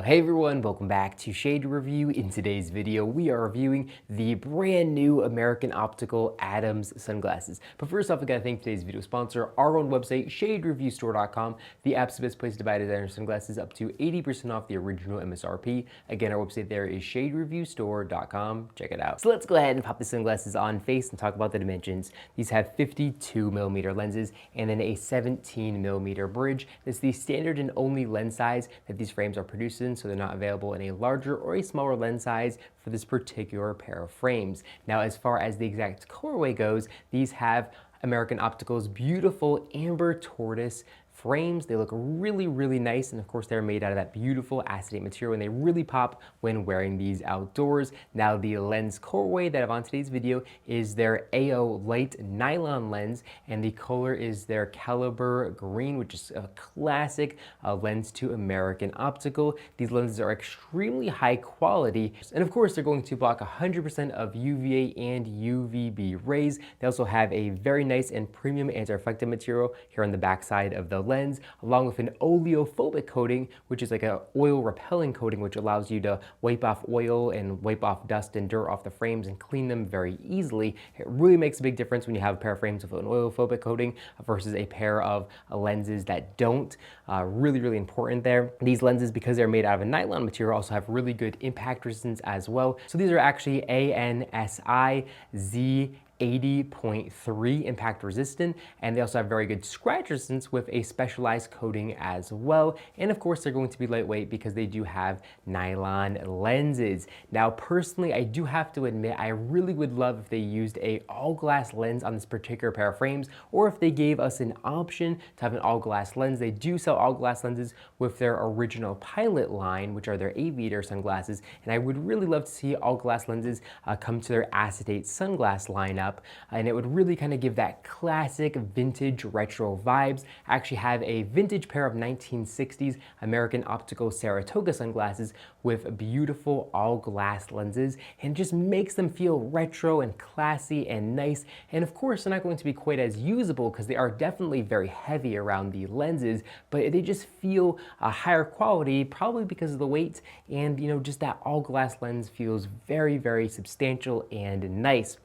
Hey everyone, welcome back to Shade Review. In today's video, we are reviewing the brand new American Optical Adams sunglasses. But first off, I gotta thank today's video sponsor, our own website, shadereviewstore.com. The app's the best place to buy designer sunglasses, up to 80% off the original MSRP. Again, our website there is shadereviewstore.com. Check it out. So let's go ahead and pop the sunglasses on face and talk about the dimensions. These have 52mm lenses and then a 17mm bridge. This is the standard and only lens size that these frames are produced in, so they're not available in a larger or a smaller lens size for this particular pair of frames. Now, as far as the exact colorway goes, these have American Optical's beautiful amber tortoise frames. They look really, really nice, and of course they're made out of that beautiful acetate material, and they really pop when wearing these outdoors. Now, the lens colorway that I have on today's video is their AO light nylon lens, and the color is their caliber green, which is a classic lens to American Optical. These lenses are extremely high quality, and of course they're going to block 100% of UVA and UVB rays. They also have a very nice and premium anti-reflective material here on the back side of the lens, along with an oleophobic coating, which is like an oil repelling coating, which allows you to wipe off oil and wipe off dust and dirt off the frames and clean them very easily. It really makes a big difference when you have a pair of frames with an oleophobic coating versus a pair of lenses that don't. Really, really important there. These lenses, because they're made out of a nylon material, also have really good impact resistance as well. So these are actually ANSI Z80.3 impact resistant, and they also have very good scratch resistance with a specialized coating as well. And of course, they're going to be lightweight because they do have nylon lenses. Now, personally, I do have to admit, I really would love if they used a all glass lens on this particular pair of frames, or if they gave us an option to have an all glass lens. They do sell all glass lenses with their original Pilot line, which are their aviator sunglasses, and I would really love to see all glass lenses come to their acetate sunglass lineup. And it would really kind of give that classic vintage retro vibes. I actually have a vintage pair of 1960s American Optical Saratoga sunglasses with beautiful all glass lenses, and just makes them feel retro and classy and nice. And of course, they're not going to be quite as usable because they are definitely very heavy around the lenses, but they just feel a higher quality, probably because of the weight, and just that all glass lens feels very, very substantial and nice.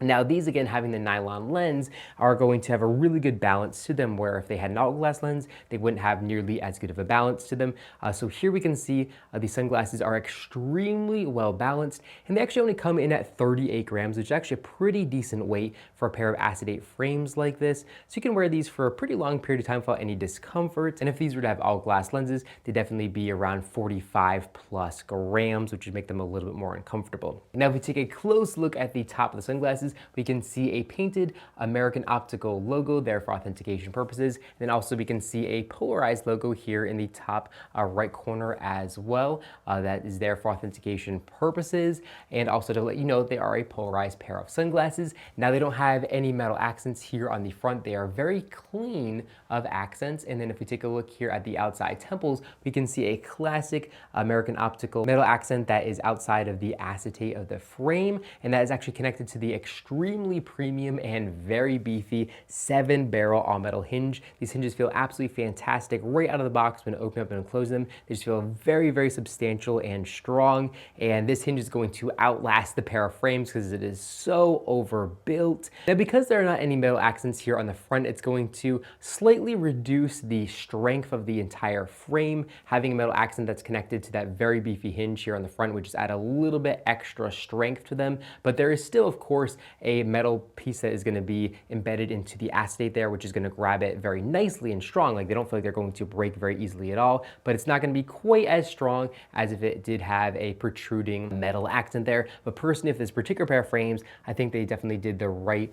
Now, these, again, having the nylon lens, are going to have a really good balance to them, where if they had an all glass lens, they wouldn't have nearly as good of a balance to them. So here we can see these sunglasses are extremely well balanced, and they actually only come in at 38 grams, which is actually a pretty decent weight for a pair of acetate frames like this. So you can wear these for a pretty long period of time without any discomfort. And if these were to have all glass lenses, they'd definitely be around 45 plus grams, which would make them a little bit more uncomfortable. Now, if we take a close look at the top of the sunglasses, we can see a painted American Optical logo there for authentication purposes. And then also we can see a polarized logo here in the top right corner as well. That is there for authentication purposes, and also to let you know they are a polarized pair of sunglasses. Now, they don't have any metal accents here on the front. They are very clean of accents. And then if we take a look here at the outside temples, we can see a classic American Optical metal accent that is outside of the acetate of the frame, and that is actually connected to the extremely premium and very beefy 7-barrel all-metal hinge. These hinges feel absolutely fantastic right out of the box when you open up and close them. They just feel very, very substantial and strong, and this hinge is going to outlast the pair of frames because it is so overbuilt. Now, because there are not any metal accents here on the front, it's going to slightly reduce the strength of the entire frame. Having a metal accent that's connected to that very beefy hinge here on the front would just add a little bit extra strength to them, but there is still, of course, a metal piece that is going to be embedded into the acetate there, which is going to grab it very nicely and strong. Like, they don't feel like they're going to break very easily at all, but it's not going to be quite as strong as if it did have a protruding metal accent there. But personally, if this particular pair of frames, I think they definitely did the right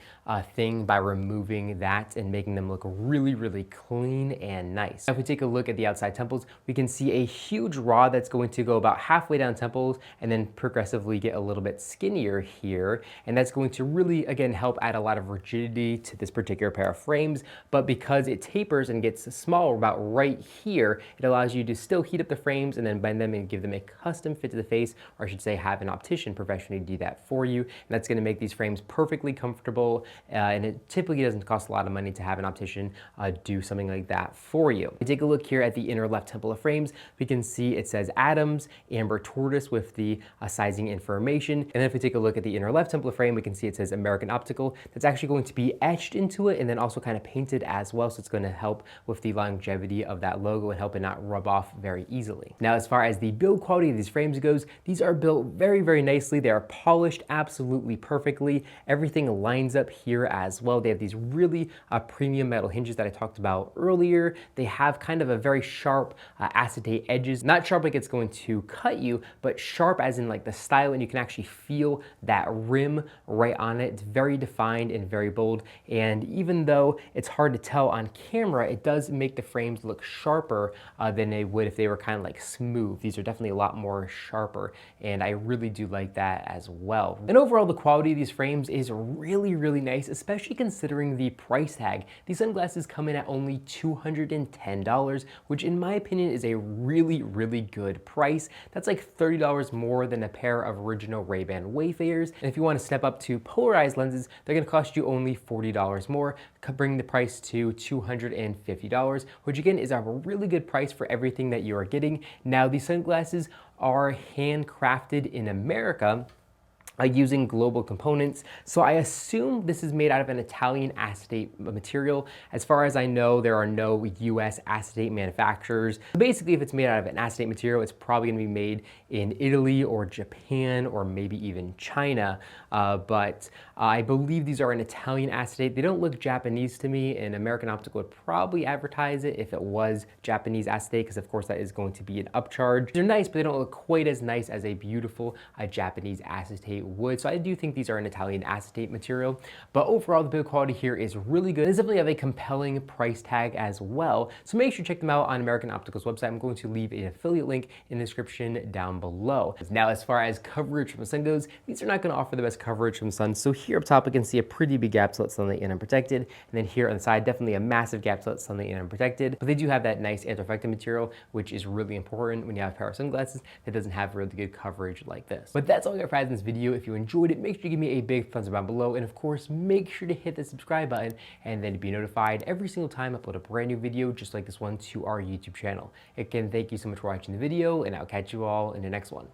thing by removing that and making them look really, really clean and nice. Now, if we take a look at the outside temples, we can see a huge rod that's going to go about halfway down temples and then progressively get a little bit skinnier here, and that's going to to really, again, help add a lot of rigidity to this particular pair of frames, but because it tapers and gets smaller about right here, it allows you to still heat up the frames and then bend them and give them a custom fit to the face, or I should say have an optician professionally do that for you. And that's going to make these frames perfectly comfortable, and it typically doesn't cost a lot of money to have an optician do something like that for you. If you take a look here at the inner left temple of frames, we can see it says Adams, Amber Tortoise with the sizing information. And then if we take a look at the inner left temple of frame, we can see it says American Optical. That's actually going to be etched into it and then also kind of painted as well. So it's going to help with the longevity of that logo and help it not rub off very easily. Now, as far as the build quality of these frames goes, these are built very, very nicely. They are polished absolutely perfectly. Everything lines up here as well. They have these really premium metal hinges that I talked about earlier. They have kind of a very sharp acetate edges, not sharp like it's going to cut you, but sharp as in like the style, and you can actually feel that rim right on it. It's very defined and very bold, and even though it's hard to tell on camera, it does make the frames look sharper than they would if they were kind of like smooth. These are definitely a lot more sharper, and I really do like that as well. And overall, the quality of these frames is really, really nice, especially considering the price tag. These sunglasses come in at only $210, which in my opinion is a really, really good price. That's like $30 more than a pair of original Ray-Ban Wayfarers. And if you want to step up to polarized lenses, they're going to cost you only $40 more, bringing the price to $250, which again is a really good price for everything that you are getting. Now, these sunglasses are handcrafted in America using global components. So I assume this is made out of an Italian acetate material. As far as I know, there are no US acetate manufacturers. Basically, if it's made out of an acetate material, it's probably gonna be made in Italy or Japan or maybe even China. But I believe these are an Italian acetate. They don't look Japanese to me, and American Optical would probably advertise it if it was Japanese acetate, because of course that is going to be an upcharge. They're nice, but they don't look quite as nice as a beautiful Japanese acetate would. So I do think these are an Italian acetate material, but overall the build quality here is really good. They definitely have a compelling price tag as well. So make sure to check them out on American Optical's website. I'm going to leave an affiliate link in the description down below. Now, as far as coverage from the sun goes, these are not going to offer the best coverage from the sun. So here up top, we can see a pretty big gap to let sunlight in unprotected. And then here on the side, definitely a massive gap to let sunlight in unprotected. But they do have that nice anti-reflective material, which is really important when you have a pair of sunglasses that doesn't have really good coverage like this. But that's all I got for guys in this video. If you enjoyed it, make sure to give me a big thumbs up down below, and of course make sure to hit the subscribe button and then be notified every single time I upload a brand new video just like this one to our YouTube channel. Again, thank you so much for watching the video, and I'll catch you all in the next one.